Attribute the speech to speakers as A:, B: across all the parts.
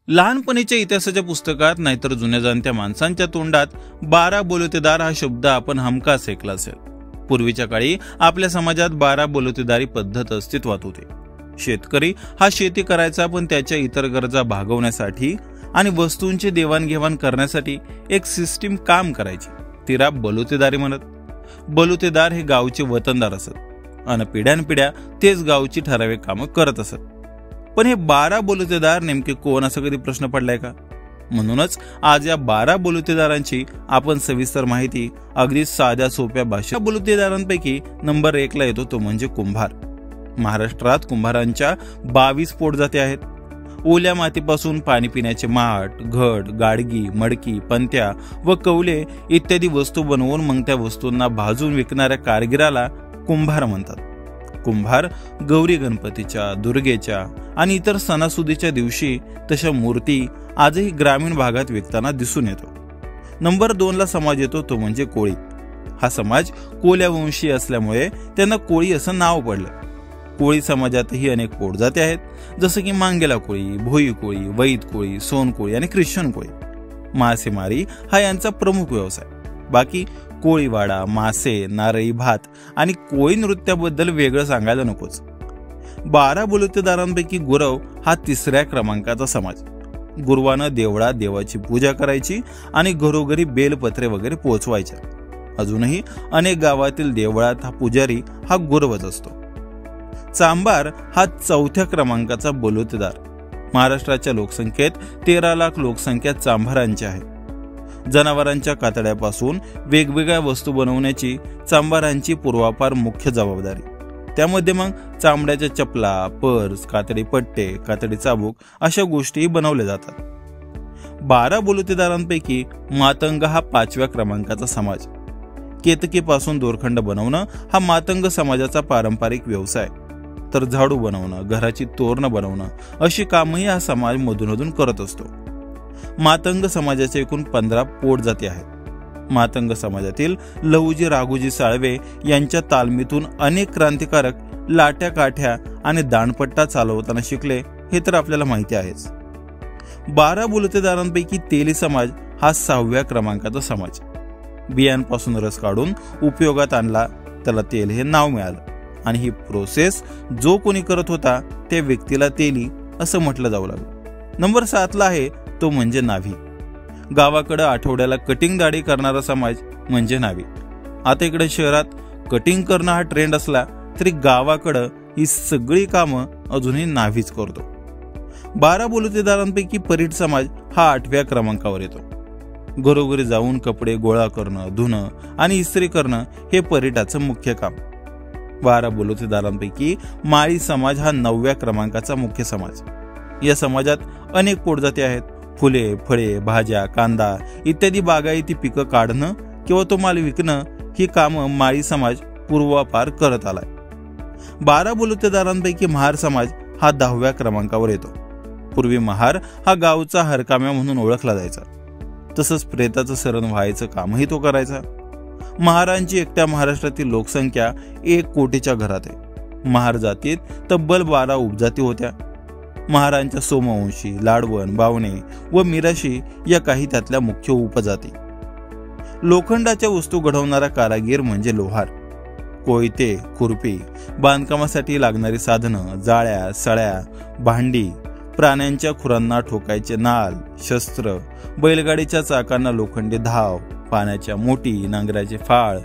A: लहानपणीच्या इतिहासाच्या पुस्तकात नाहीतर जुन्या जाणत्या माणसांच्या तोंडात 12 बोलतेदार हा शब्द आपण हमखास ऐकला असेल. पूर्वीच्या काळी आपल्या समाजात 12 बोलतेदारी पद्धत अस्तित्वात होती. शेतकरी हा शेती करायचा, पण त्याच्या इतर गरजा भागवण्यासाठी आणि वस्तूंची देवाणघेवाण करण्यासाठी एक सिस्टीम काम करायची. तिला बलुतेदारी म्हणत. बलुतेदार हे गावचे वतनदार असत आणि पिढ्यानपिढ्या तेच गावची ठराविक कामं करत असत. पण हे 12 बोलतेदार नेमके कोण, असा कधी प्रश्न पडलाय का? म्हणूनच आज या 12 बोलतेदारांची आपण सविस्तर माहिती अगदी साध्या सोप्या भाषेत. बोलतेदारांपैकी नंबर 1 ला येतो तो म्हणजे कुंभार. महाराष्ट्रात कुंभारांच्या 22 पोटजाती आहेत. ओल्या मातीपासून पाणी पिण्याचे माठ, घट, गाडगी, मडकी, पंत्या व कौले इत्यादी वस्तू बनवून मग त्या वस्तूंना भाजून विकणाऱ्या कारगिराला कुंभार म्हणतात. कुंभार गौरी गणपतीच्या, दुर्गेच्या आणि इतर सणासुदीच्या दिवशी तशा मूर्ती आजही ग्रामीण भागात विकताना दिसून येतो. नंबर 2 ला समाज येतो तो म्हणजे कोळी. हा समाज कोल्या वंशीय असल्यामुळे त्यांना कोळी असं नाव पडलं. कोळी समाजातही अनेक पोटजाती आहेत, जसं की मांगेला कोळी, भोई कोळी, वैद कोळी, सोन कोळी आणि ख्रिश्चन कोळी. मासेमारी हा यांचा प्रमुख व्यवसाय. बाकी कोळीवाडा, मासे, नारळी भात आणि कोळी नृत्याबद्दल वेगळं सांगायला नकोच. 12 बोलतेदारांपैकी गुरव हा 3ऱ्या क्रमांकाचा समाज. गुरवानं देवळात देवाची पूजा करायची आणि घरोघरी बेलपत्रे वगैरे पोहोचवायच्या. अजूनही अनेक गावातील देवळात हा पुजारी हा गुरवच असतो. चांभार हा 4थ्या क्रमांकाचा बोलतेदार. महाराष्ट्राच्या लोकसंख्येत 13 लाख लोकसंख्या चांभारांची आहे. जनावरांच्या कातड्यापासून वेगवेगळ्या वस्तू बनवण्याची चांभारांची पूर्वापार मुख्य जबाबदारी. त्यामध्ये मग चामड्याच्या चपला, पर्स, कातडी पट्टे, कातडी चाबूक अशा गोष्टी बनवल्या जातात. 12 बोलतेदारांपैकी मातंग हा 5व्या क्रमांकाचा समाज. केतकीपासून दोरखंड बनवणं हा मातंग समाजाचा पारंपरिक व्यवसाय. तर झाडू बनवणं, घराची तोरणं बनवणं अशी कामही हा समाज मधून करत असतो. मातंग समाजाच्या एकूण 15 पोटजाती आहेत. मातंग समाजातील लहुजी राघोजी साळवे यांच्या तालमीतून अनेक क्रांतिकारक लाट्या काठ्या आणि दांडपट्टा चालवताना शिकले, हे तर आपल्याला माहिती आहेच. 12 बोलतेदारांपैकी तेली समाज हा 6व्या क्रमांकाचा समाज. बियांपासून रस काढून उपयोगात आणला, त्याला तेल हे नाव मिळालं आणि ही प्रोसेस जो कोणी करत होता त्या व्यक्तीला तेली असं म्हटलं जाऊ लागलं. नंबर 7 ला आहे तो म्हणजे नाभी. गावाकडे आठवड्याला कटिंग दाढी करणारा समाज म्हणजे नाभी. आता इकडे शहरात कटिंग करणं हा ट्रेंड असला तरी गावाकडं ही सगळी कामं अजूनही नाभीच करतो. 12 बोलतेदारांपैकी परीट समाज हा 8व्या क्रमांकावर येतो. घरोघरी जाऊन कपडे गोळा करणं, धुणं आणि इस्त्री करणं हे परीटाचं मुख्य काम. 12 बोलतेदारांपैकी माळी समाज हा 9व्या क्रमांकाचा मुख्य समाज. या समाजात अनेक पोटजाती आहेत. फुले, फळे, भाज्या, कांदा इत्यादी बागायती पिकं काढणं किंवा तो माल विकणं ही कामं माळी समाज पूर्वापार करत आलाय. 12 बोलतेदारांपैकी महार समाज हा 10व्या क्रमांकावर येतो. पूर्वी महार हा गावचा हरकाम्या म्हणून ओळखला जायचा. तसंच प्रेताचं शरण व्हायचं कामही तो करायचा. महारांची एकट्या महाराष्ट्रातील लोकसंख्या 1 कोटीच्या घरात आहे. महार जातीत तब्बल 12 उपजाती होत्या. महारांच्या सोमवंशी, लाडवण, बावणे व मिराशी या काही त्यातल्या मुख्य उपजाती. लोखंडाच्या वस्तू घडवणारा कारागीर म्हणजे लोहार. कोयते, खुरपी, बांधकामासाठी लागणारी साधनं, जाळ्या, सळ्या, भांडी, प्राण्यांच्या खुरांना ठोकायचे नाल, शस्त्र, बैलगाडीच्या चाकांना लोखंडी धाव, पाण्याच्या मोठी, नांगराचे फाळ,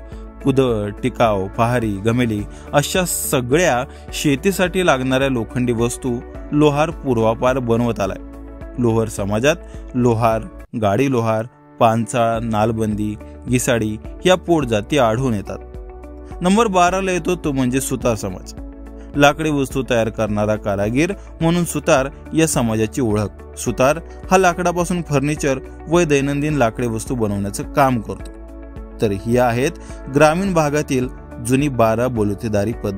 A: कुदळ, टिकाव, पहारी, गमेली अशा सगळ्या शेतीसाठी लागणाऱ्या लोखंडी वस्तू लोहार पूर्वापार बनवत आलाय. लोहार समाजात लोहार, गाडी लोहार, पांचाळ, नालबंदी, घिसाडी या पोटजाती आढळून येतात. नंबर 12 ला येतो तो म्हणजे सुतार समाज. लाकडी वस्तू तयार करणारा कारागीर म्हणून सुतार या समाजाची ओळख. सुतार हा लाकडापासून फर्निचर व दैनंदिन लाकडी वस्तू बनवण्याचं काम करतो. तर ही आहेत ग्रामीण भागातील जुनी 12 बोलतेदारी पद्धत.